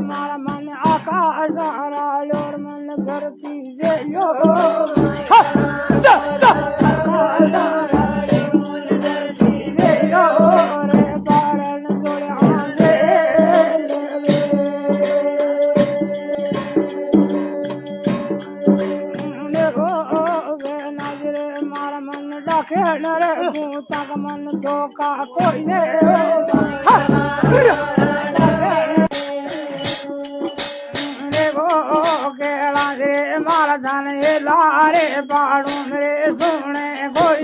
मारा मन आकाश और मन धरती से यो मारा मन डाके नरे तक मन धोखा कोई मारा धन लारे पाड़ू रे सोने कोई